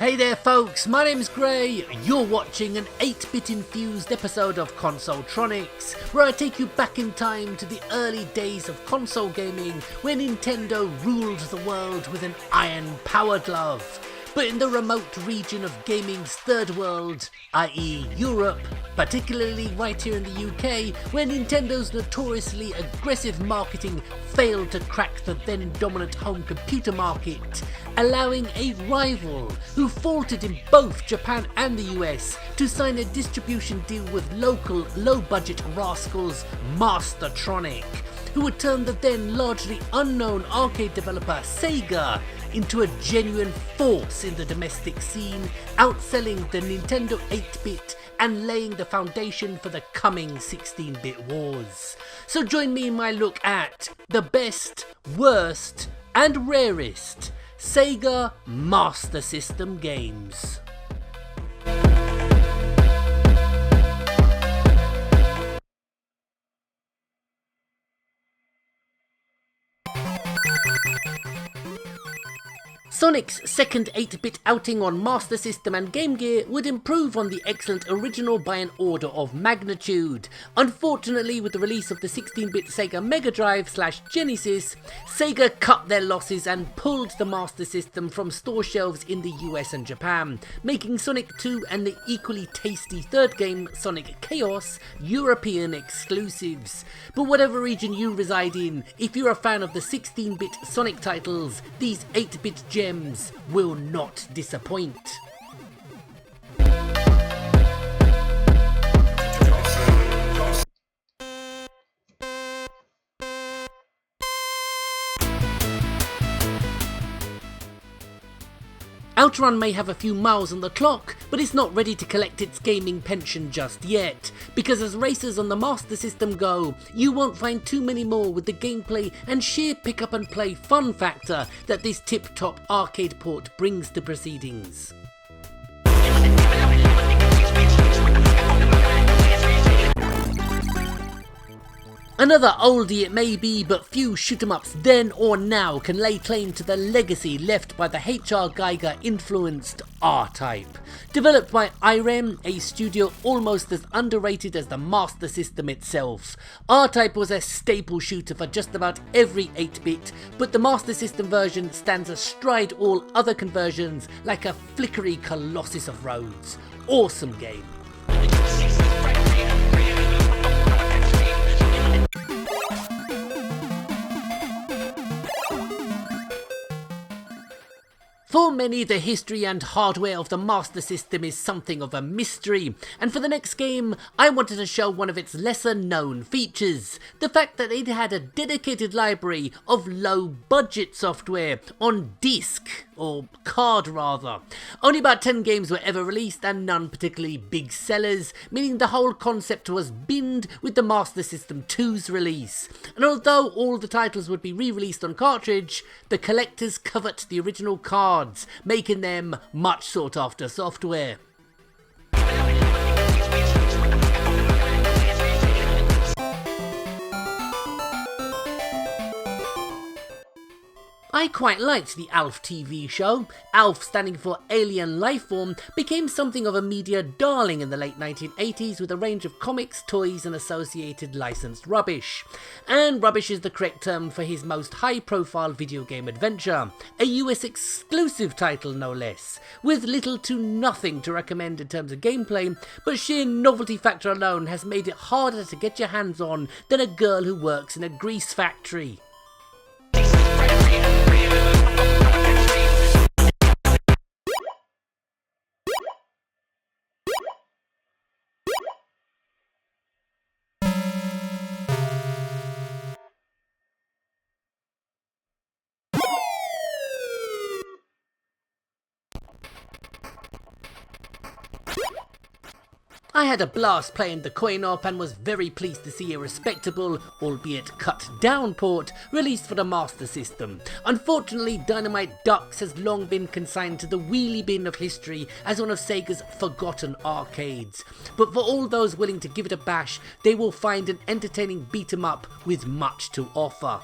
Hey there folks, my name's Gray, you're watching an 8-bit infused episode of Consoletronix, where I take you back in time to the early days of console gaming, where Nintendo ruled the world with an iron power glove. But in the remote region of gaming's third world, i.e. Europe, particularly right here in the UK, where Nintendo's notoriously aggressive marketing failed to crack the then dominant home computer market, allowing a rival who faltered in both Japan and the US to sign a distribution deal with local low-budget rascals Mastertronic, who would turn the then largely unknown arcade developer Sega into a genuine force in the domestic scene, outselling the Nintendo 8-bit and laying the foundation for the coming 16-bit wars. So join me in my look at the best, worst and rarest Sega Master System games. Sonic's second 8-bit outing on Master System and Game Gear would improve on the excellent original by an order of magnitude. Unfortunately, with the release of the 16-bit Sega Mega Drive/Genesis, Sega cut their losses and pulled the Master System from store shelves in the US and Japan, making Sonic 2 and the equally tasty third game, Sonic Chaos, European exclusives. But whatever region you reside in, if you're a fan of the 16-bit Sonic titles, these 8-bit gems will not disappoint. Outrun may have a few miles on the clock, but it's not ready to collect its gaming pension just yet, because as racers on the Master System go, you won't find too many more with the gameplay and sheer pick up and play fun factor that this tip-top arcade port brings to proceedings. Another oldie it may be, but few shoot-em-ups then or now can lay claim to the legacy left by the H.R. Giger-influenced RType. Developed by Irem, a studio almost as underrated as the Master System itself, RType was a staple shooter for just about every 8-bit, but the Master System version stands astride all other conversions like a flickery colossus of roads. Awesome game. For many, the history and hardware of the Master System is something of a mystery, and for the next game, I wanted to show one of its lesser known features, the fact that it had a dedicated library of low budget software on disc, or card rather. Only about 10 games were ever released and none particularly big sellers, meaning the whole concept was binned with the Master System 2's release. And although all the titles would be re-released on cartridge, the collectors covet the original cards, making them much sought after software. I quite liked the ALF TV show. ALF, standing for Alien Lifeform, became something of a media darling in the late 1980s with a range of comics, toys and associated licensed rubbish. And rubbish is the correct term for his most high-profile video game adventure, a US exclusive title no less, with little to nothing to recommend in terms of gameplay, but sheer novelty factor alone has made it harder to get your hands on than a girl who works in a grease factory. I had a blast playing the coin-op and was very pleased to see a respectable, albeit cut down port, released for the Master System. Unfortunately, Dynamite Ducks has long been consigned to the wheelie bin of history as one of Sega's forgotten arcades. But for all those willing to give it a bash, they will find an entertaining beat-em-up with much to offer.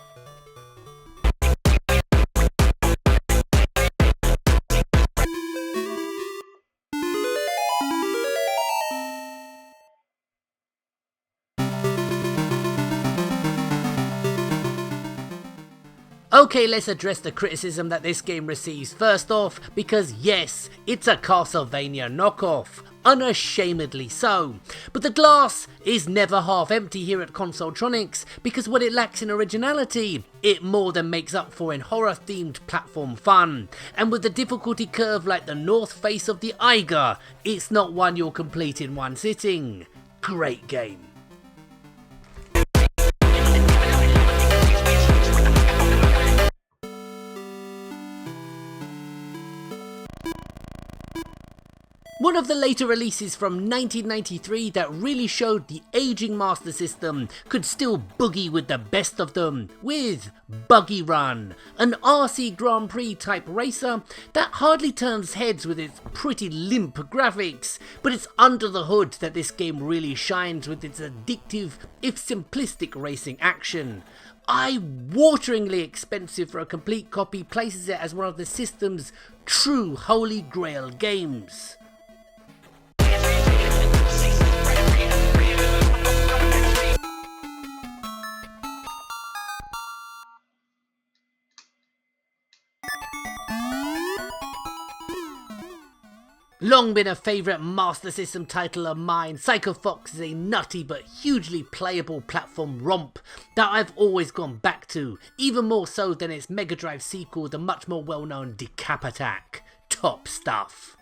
Okay, let's address the criticism that this game receives first off, because yes, it's a Castlevania knockoff. Unashamedly so. But the glass is never half empty here at Consoletronix, because what it lacks in originality, it more than makes up for in horror-themed platform fun. And with the difficulty curve like the north face of the Eiger, it's not one you'll complete in one sitting. Great game. One of the later releases from 1993 that really showed the aging Master System could still boogie with the best of them, with Buggy Run, an RC Grand Prix type racer that hardly turns heads with its pretty limp graphics, but it's under the hood that this game really shines with its addictive, if simplistic racing action. Eye-wateringly expensive for a complete copy places it as one of the system's true holy grail games. Long been a favourite Master System title of mine, Psycho Fox is a nutty but hugely playable platform romp that I've always gone back to, even more so than its Mega Drive sequel, the much more well-known Decap Attack. Top stuff.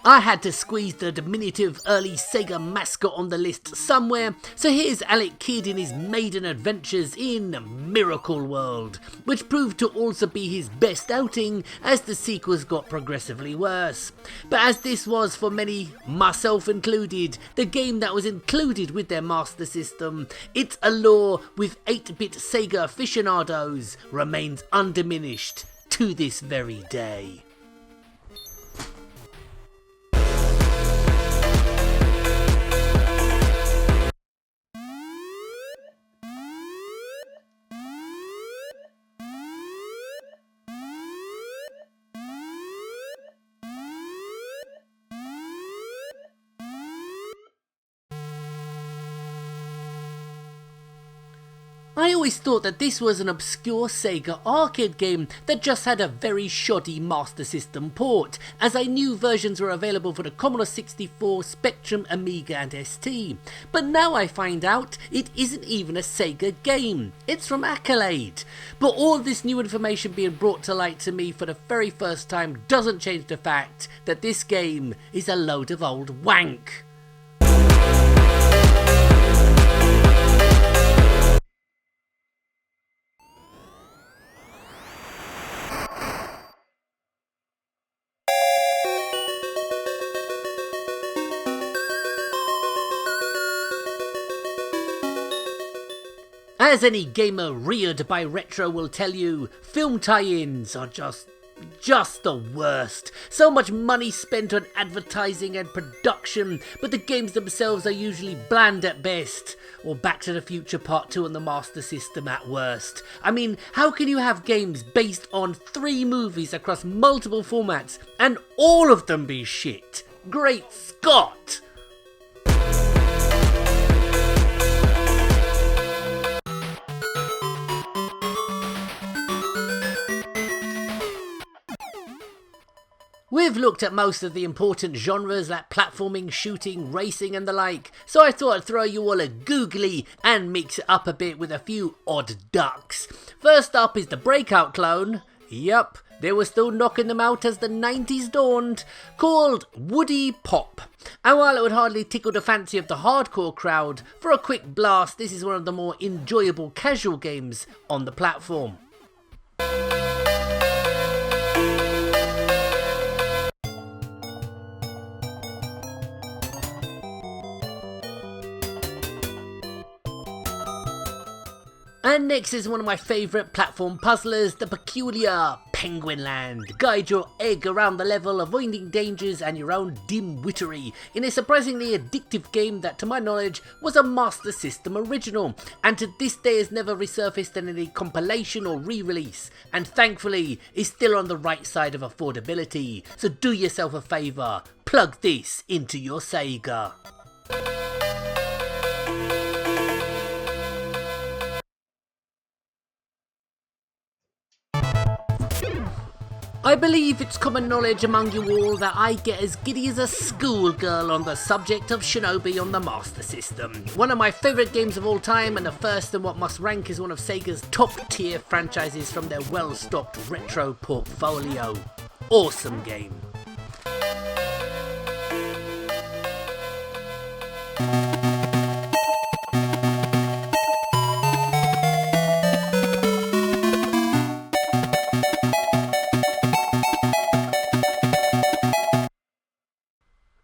I had to squeeze the diminutive early Sega mascot on the list somewhere, so here's Alec Kid in his maiden adventures in Miracle World, which proved to also be his best outing as the sequels got progressively worse. But as this was for many, myself included, the game that was included with their Master System, its allure with 8-bit Sega aficionados remains undiminished to this very day. I always thought that this was an obscure Sega arcade game that just had a very shoddy Master System port, as I knew versions were available for the Commodore 64, Spectrum, Amiga and ST. But now I find out it isn't even a Sega game, it's from Accolade. But all this new information being brought to light to me for the very first time doesn't change the fact that this game is a load of old wank. As any gamer reared by retro will tell you, film tie-ins are just the worst. So much money spent on advertising and production, but the games themselves are usually bland at best, or Back to the Future Part 2 on the Master System at worst. I mean, how can you have games based on 3 movies across multiple formats and all of them be shit? Great Scott! We've looked at most of the important genres like platforming, shooting, racing and the like, so I thought I'd throw you all a googly and mix it up a bit with a few odd ducks. First up is the Breakout clone, yup, they were still knocking them out as the 90s dawned, called Woody Pop. And while it would hardly tickle the fancy of the hardcore crowd, for a quick blast this is one of the more enjoyable casual games on the platform. And next is one of my favourite platform puzzlers, the peculiar Penguin Land. Guide your egg around the level, avoiding dangers and your own dim-wittery in a surprisingly addictive game that, to my knowledge, was a Master System original, and to this day has never resurfaced in any compilation or re-release, and thankfully is still on the right side of affordability. So do yourself a favour, plug this into your Sega. I believe it's common knowledge among you all that I get as giddy as a schoolgirl on the subject of Shinobi on the Master System. One of my favourite games of all time, and the first in what must rank as one of Sega's top tier franchises from their well-stocked retro portfolio. Awesome game.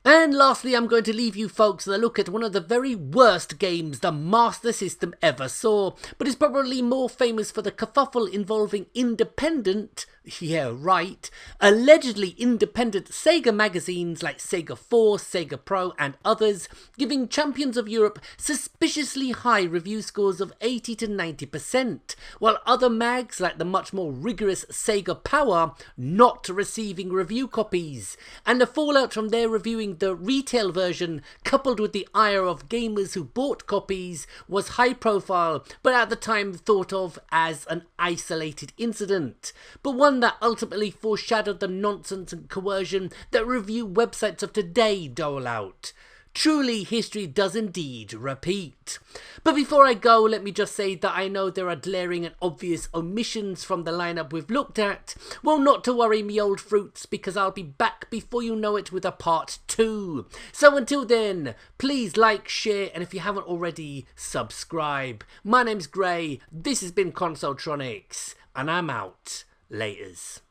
And lastly, I'm going to leave you folks with a look at one of the very worst games the Master System ever saw, but is probably more famous for the kerfuffle involving independent, yeah right, allegedly independent Sega magazines like Sega 4, Sega Pro and others, giving Champions of Europe suspiciously high review scores of 80 to 90%, while other mags like the much more rigorous Sega Power not receiving review copies, and the fallout from their reviewing the retail version, coupled with the ire of gamers who bought copies, was high profile, but at the time thought of as an isolated incident, but one that ultimately foreshadowed the nonsense and coercion that review websites of today dole out. Truly, history does indeed repeat. But before I go, let me just say that I know there are glaring and obvious omissions from the lineup we've looked at. Well, not to worry me old fruits, because I'll be back before you know it with a part 2. So until then, please like, share, and if you haven't already, subscribe. My name's Gray, this has been Consoletronix, and I'm out. Laters.